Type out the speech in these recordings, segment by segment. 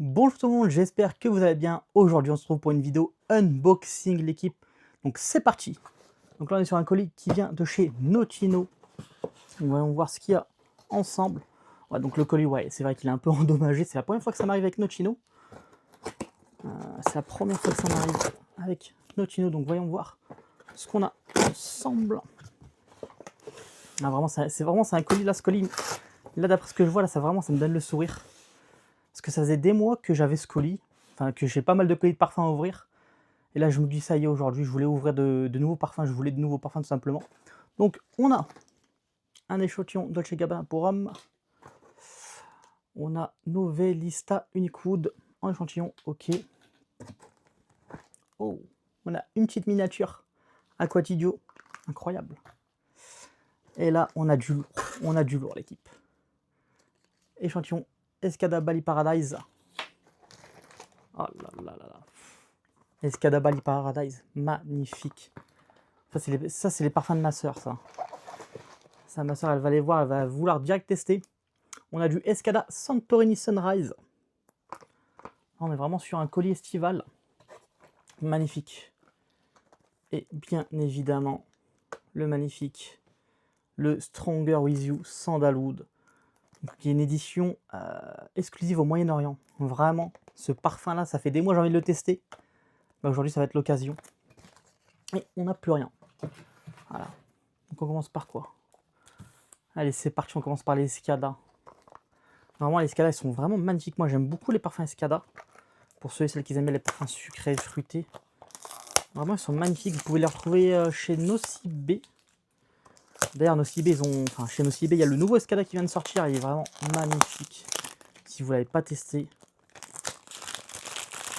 Bonjour tout le monde, j'espère que vous allez bien. Aujourd'hui on se retrouve pour une vidéo unboxing l'équipe. Donc c'est parti. Donc là on est sur un colis qui vient de chez Notino. Donc, voyons voir ce qu'il y a ensemble. Ouais, donc le colis, ouais, c'est vrai qu'il est un peu endommagé. C'est la première fois que ça m'arrive avec Notino. C'est la première fois que ça m'arrive avec Notino. Donc voyons voir ce qu'on a ensemble. Ah, vraiment, c'est un colis là, ce colis. Là d'après ce que je vois là, ça me donne le sourire. Parce que ça faisait des mois que j'avais ce colis, enfin que j'ai pas mal de colis de parfums à ouvrir. Et là je me dis ça y est, aujourd'hui je voulais ouvrir de nouveaux parfums, je voulais de nouveaux parfums tout simplement. Donc on a un échantillon Dolce Gabbana pour homme. On a Novelista Unique en échantillon, ok. Oh, on a une petite miniature Aquatidio, incroyable. Et là on a du lourd l'équipe. Échantillon Escada Bali Paradise. Oh là là là là. Escada Bali Paradise, magnifique. Ça, c'est les parfums de ma soeur, ça. Ça, ma soeur, elle va les voir, elle va vouloir direct tester. On a du Escada Santorini Sunrise. On est vraiment sur un colis estival. Magnifique. Et bien évidemment, le magnifique, le Stronger With You Sandalwood, qui est une édition exclusive au Moyen-Orient. Vraiment, ce parfum-là, ça fait des mois que j'ai envie de le tester. Aujourd'hui, ça va être l'occasion. Et on n'a plus rien. Voilà. Donc on commence par quoi? Allez, c'est parti, on commence par les Escada. Vraiment, les Escada, ils sont vraiment magnifiques. Moi, j'aime beaucoup les parfums Escada. Pour ceux et celles qui aiment les parfums sucrés et fruités. Vraiment, ils sont magnifiques. Vous pouvez les retrouver chez Nocibé. D'ailleurs, Nocibé, chez Nocibé, il y a le nouveau Escada qui vient de sortir. Il est vraiment magnifique. Si vous ne l'avez pas testé,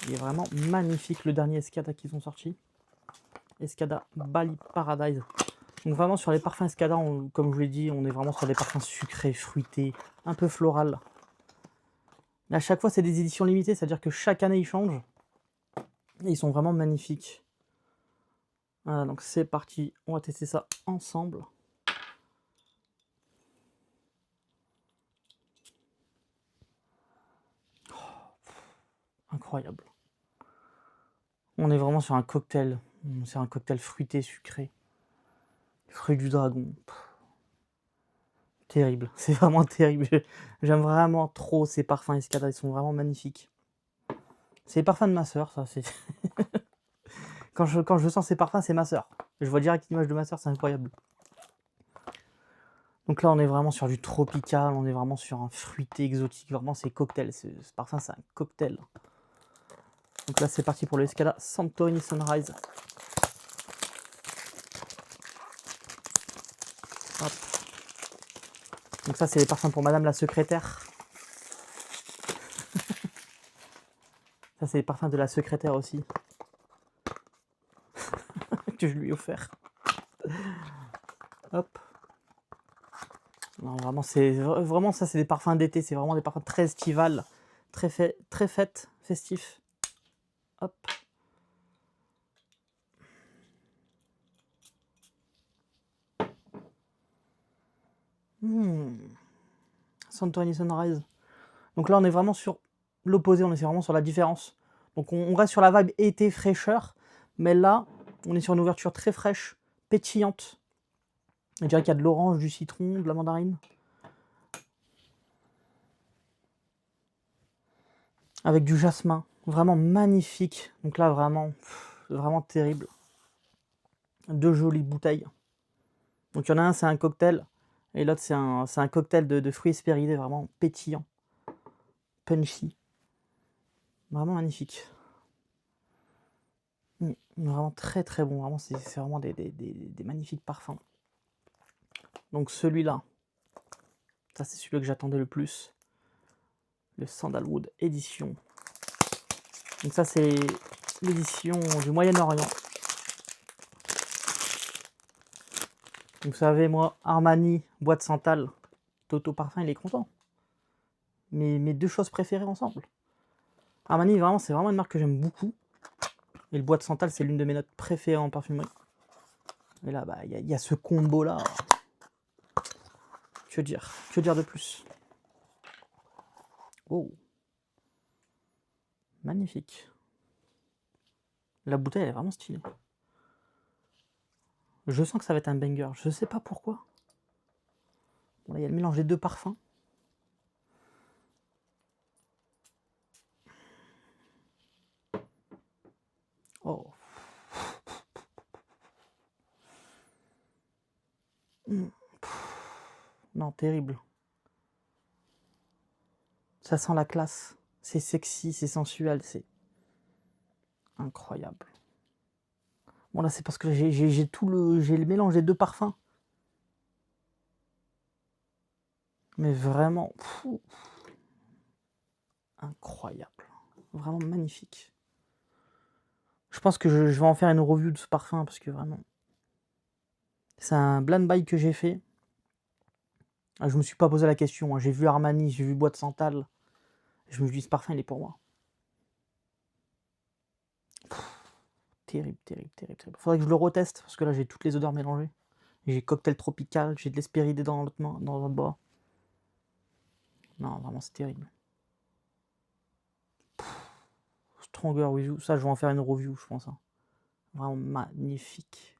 il est vraiment magnifique, le dernier Escada qu'ils ont sorti. Escada Bali Paradise. Donc vraiment, sur les parfums Escada, comme je vous l'ai dit, on est vraiment sur des parfums sucrés, fruités, un peu floral. Mais à chaque fois, c'est des éditions limitées, c'est-à-dire que chaque année, ils changent. Et ils sont vraiment magnifiques. Voilà, donc c'est parti. On va tester ça ensemble. Oh, incroyable. On est vraiment sur un cocktail. C'est un cocktail fruité, sucré. Fruit du dragon. Terrible. C'est vraiment terrible. J'aime vraiment trop ces parfums Escada. Ils sont vraiment magnifiques. C'est les parfums de ma soeur, ça. Quand je sens ces parfums, c'est ma soeur. Je vois direct l'image de ma soeur, c'est incroyable. Donc là, on est vraiment sur du tropical, on est vraiment sur un fruité exotique. Vraiment, c'est cocktail. Ce parfum, c'est un cocktail. Donc là, c'est parti pour le Escada Santorini Sunrise. Hop. Donc ça, c'est les parfums pour Madame la secrétaire. Ça, c'est les parfums de la secrétaire aussi. Que je lui ai offert. Hop. Non, vraiment ça, c'est des parfums d'été. C'est vraiment des parfums très estivales, très fêtes, festifs. Hop. Santorini Sunrise. Donc là, on est vraiment sur l'opposé. On est vraiment sur la différence. Donc on reste sur la vibe été fraîcheur, mais là, on est sur une ouverture très fraîche, pétillante. Je dirais qu'il y a de l'orange, du citron, de la mandarine. Avec du jasmin. Vraiment magnifique. Donc là, vraiment terrible. Deux jolies bouteilles. Donc il y en a un, c'est un cocktail. Et l'autre, c'est un cocktail de fruits espéridés, vraiment pétillant. Punchy. Vraiment magnifique. Vraiment très très bon. Vraiment, c'est vraiment des magnifiques parfums. Donc celui-là, ça c'est celui que j'attendais le plus. Le Sandalwood édition. Donc ça c'est l'édition du Moyen-Orient. Donc vous savez, moi, Armani, boîte Santal, Toto Parfum, il est content. Mes deux choses préférées ensemble. Armani, vraiment, c'est vraiment une marque que j'aime beaucoup. Et le boîte Santal, c'est l'une de mes notes préférées en parfumerie. Et là, bah, y a ce combo-là. Que dire de plus? Oh. Magnifique. La bouteille, elle est vraiment stylée. Je sens que ça va être un banger. Je sais pas pourquoi. Bon, là, il y a le mélange des deux parfums. Oh. Non, terrible. Ça sent la classe. C'est sexy, c'est sensuel, c'est incroyable. Bon, là, c'est parce que j'ai le mélange des deux parfums. Mais vraiment, incroyable. Vraiment magnifique. Je pense que je vais en faire une review de ce parfum parce que vraiment, c'est un blind buy que j'ai fait. Je me suis pas posé la question. J'ai vu Armani, j'ai vu Boîte Santal. Je me suis dit, ce parfum, il est pour moi. Terrible, terrible, terrible, terrible. Faudrait que je le reteste parce que là, j'ai toutes les odeurs mélangées. J'ai cocktail tropical, j'ai de l'espéridé dans l'autre bas. Non, vraiment, c'est terrible. Stronger with you. Ça, je vais en faire une review, je pense. Hein. Vraiment magnifique.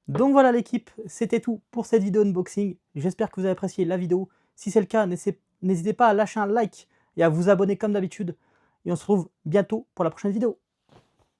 Donc voilà l'équipe, c'était tout pour cette vidéo unboxing. J'espère que vous avez apprécié la vidéo. Si c'est le cas, n'hésitez pas à lâcher un like et à vous abonner comme d'habitude. Et on se retrouve bientôt pour la prochaine vidéo.